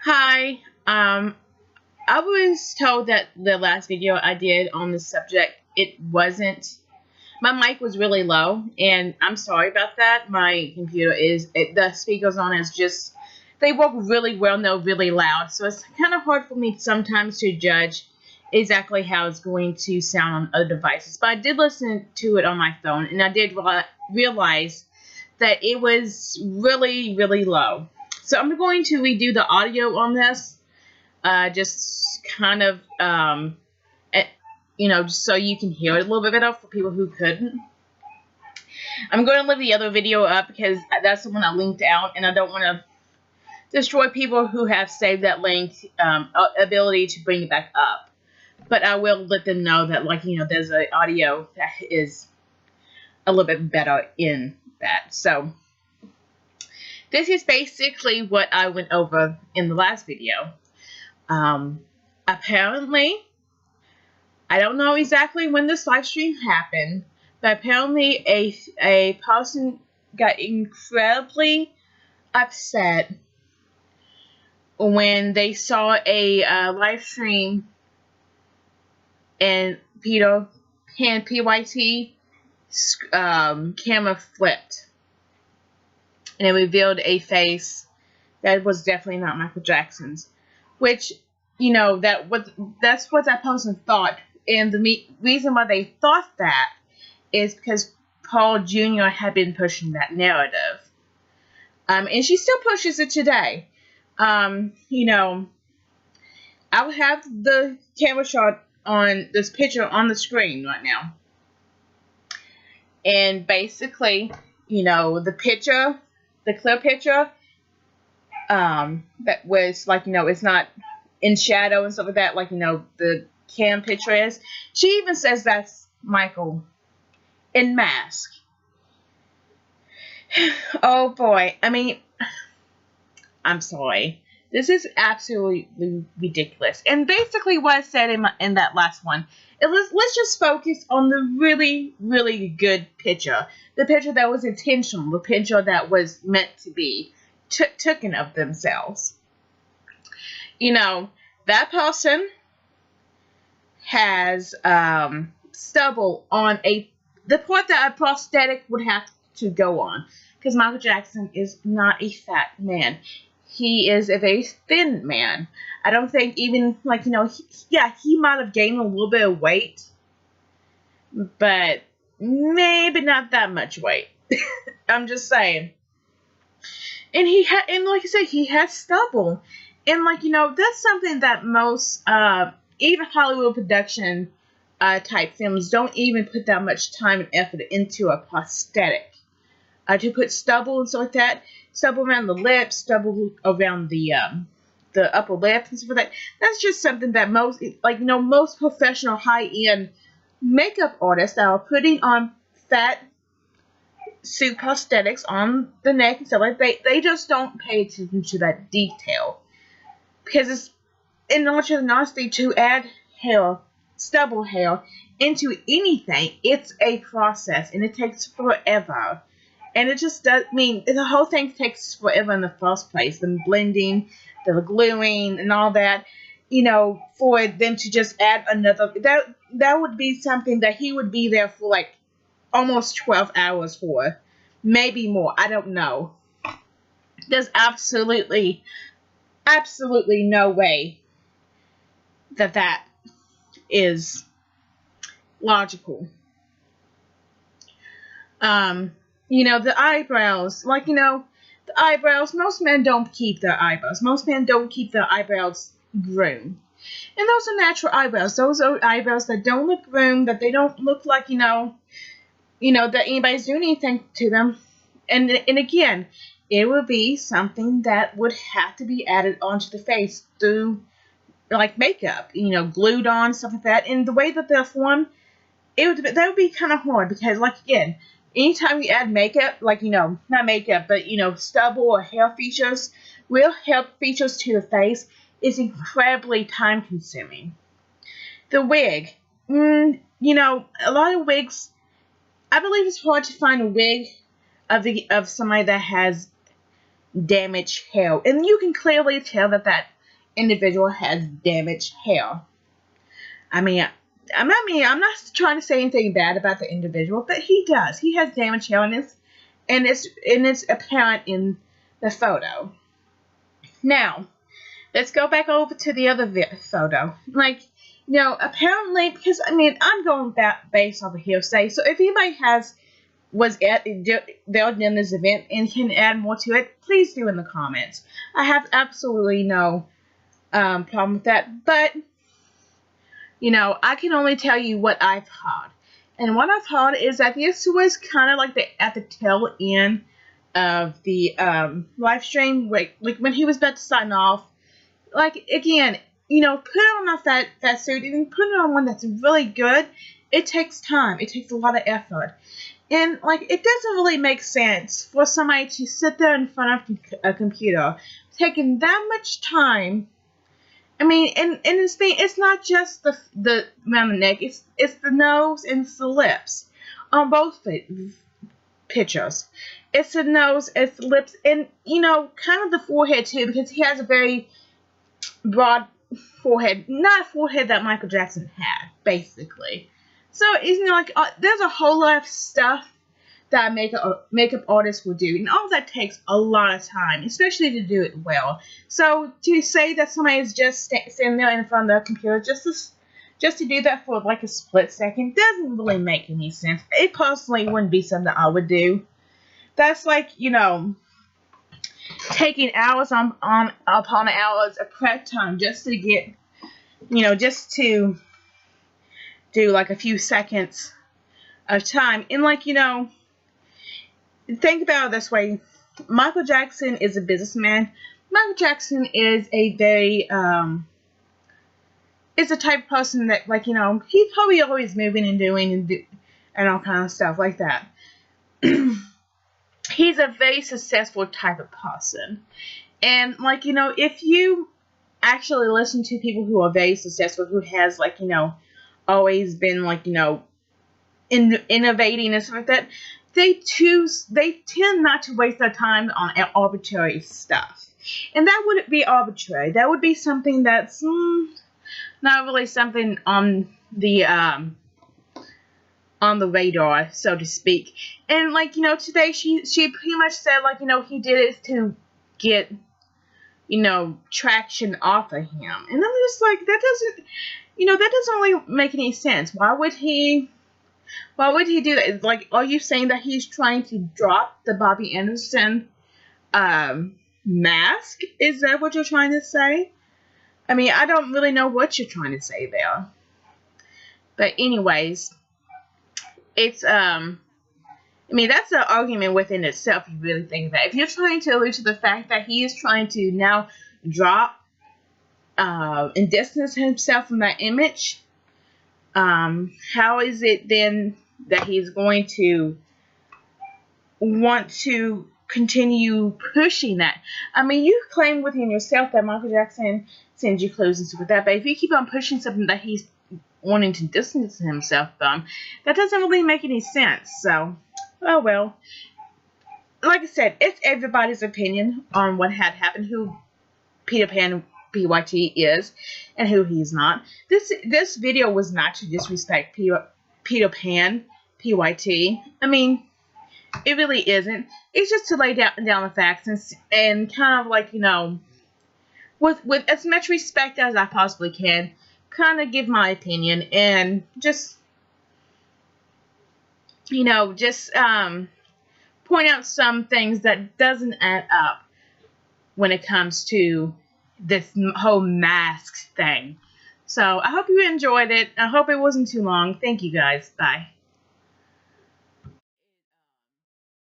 Hi. I was told that the last video I did on this subject, it wasn't. My mic was really low, and I'm sorry about that. My computer the speakers on is just, they work really well and they're really loud, so it's kind of hard for me sometimes to judge exactly how it's going to sound on other devices. But I did listen to it on my phone, and I did realize that it was really, really low. So I'm going to redo the audio on this, just kind of, eh, just so you can hear it a little bit better for people who couldn't. I'm going to leave the other video up because that's the one I linked out, and I don't want to destroy people who have saved that link, ability to bring it back up. But I will let them know that, there's an audio that is a little bit better in that. So this is basically what I went over in the last video. Apparently, I don't know exactly when this live stream happened, but apparently a person got incredibly upset when they saw a live stream and Peter Pan PYT camera flipped, and it revealed a face that was definitely not Michael Jackson's, which, that's what that person thought. And the reason why they thought that is because Paul Jr. had been pushing that narrative. And she still pushes it today. I will have the camera shot on this picture on the screen right now. And basically, the picture, the clear picture, that was it's not in shadow and stuff like that, the cam picture is. She even says that's Michael in mask. Oh boy, I mean, I'm sorry. This is absolutely ridiculous. And basically what I said in that last one, let's just focus on the really, really good picture. The picture that was intentional. The picture that was meant to be taken of themselves. That person has stubble on the part that a prosthetic would have to go on. Because Michael Jackson is not a fat man. He is a very thin man. I don't think even, he might have gained a little bit of weight, but maybe not that much weight. I'm just saying. And like I said, he has stubble. And, that's something that most, even Hollywood production type films don't even put that much time and effort into a prosthetic. To put stubble and stuff like that, stubble around the lips, stubble around the upper lip and stuff like that. That's just something that most professional high-end makeup artists that are putting on fat suit prosthetics on the neck and stuff like that, they just don't pay attention to that detail. Because it's, in all honesty, to add hair, stubble hair, into anything, it's a process, and it takes forever. And it just does the whole thing takes forever in the first place. The blending, the gluing, and all that. For them to just add another, that would be something that he would be there for almost 12 hours for, maybe more. I don't know. There's absolutely no way that is logical. The eyebrows, the eyebrows, most men don't keep their eyebrows. Most men don't keep their eyebrows groomed. And those are natural eyebrows. Those are eyebrows that don't look groomed, that they don't look like, that anybody's doing anything to them. And again, it would be something that would have to be added onto the face through, makeup, glued on, stuff like that. And the way that they're formed, that would be kind of hard because, again, anytime you add makeup, not makeup, but, stubble or hair features, real hair features to the face is incredibly time consuming. The wig, a lot of wigs, I believe it's hard to find a wig of somebody that has damaged hair. And you can clearly tell that individual has damaged hair. I mean, I'm not trying to say anything bad about the individual, but he does. He has damaged hair, and it's apparent in the photo. Now, let's go back over to the other photo. Like, you know, apparently, because I mean, I'm going back based off of hearsay. So if anybody was there in this event and can add more to it, please do in the comments. I have absolutely no problem with that, but you know, I can only tell you what I've heard. And what I've heard is that this was kind of like at the tail end of the live stream, like when he was about to sign off. Like, again, you know, put on that suit and put it on one that's really good. It takes time. It takes a lot of effort. And, like, it doesn't really make sense for somebody to sit there in front of a computer taking that much time. I mean, and it's not just the around the neck. It's the nose and it's the lips on both pictures. It's the nose, it's the lips, and, you know, kind of the forehead, too, because he has a very broad forehead. Not a forehead that Michael Jackson had, basically. So, you know, like, there's a whole lot of stuff that makeup artists will do, and all that takes a lot of time, especially to do it well. So, to say that somebody is just standing there in front of the computer just to do that for, like, a split second doesn't really make any sense. It personally wouldn't be something I would do. That's like, you know, taking hours upon hours of prep time just to get, you know, just to do like a few seconds of time. And, like, you know, think about it this way. Michael Jackson is a businessman. Michael Jackson is a very is the type of person that, like, you know, he's probably always moving and doing and all kind of stuff like that. He's a very successful type of person. And, like, you know, if you actually listen to people who are very successful, who has, like, you know, always been, like, you know, innovating and stuff like that, they tend not to waste their time on arbitrary stuff. And that wouldn't be arbitrary. That would be something that's not really something on the radar, so to speak. And, like, you know, today she pretty much said, like, you know, he did it to get, you know, traction off of him. And I'm just like, that doesn't really make any sense. Why would he do that? Like, are you saying that he's trying to drop the Bobby Anderson mask? Is that what you're trying to say? I mean, I don't really know what you're trying to say there. But anyways, it's, I mean, that's an argument within itself, if you really think that. If you're trying to allude to the fact that he is trying to now drop and distance himself from that image, how is it then that he's going to want to continue pushing that? I mean, you claim within yourself that Michael Jackson sends you clues and stuff like that, but if you keep on pushing something that he's wanting to distance himself from, that doesn't really make any sense. So, oh well. Like I said, it's everybody's opinion on what had happened, who Peter Pan PYT is and who he's not. This video was not to disrespect Peter Pan PYT. I mean, it really isn't. It's just to lay down the facts and kind of, like, you know, with as much respect as I possibly can, kind of give my opinion and just, you know, just point out some things that doesn't add up when it comes to this whole mask thing. So I hope you enjoyed it. I hope it wasn't too long. Thank you guys. Bye.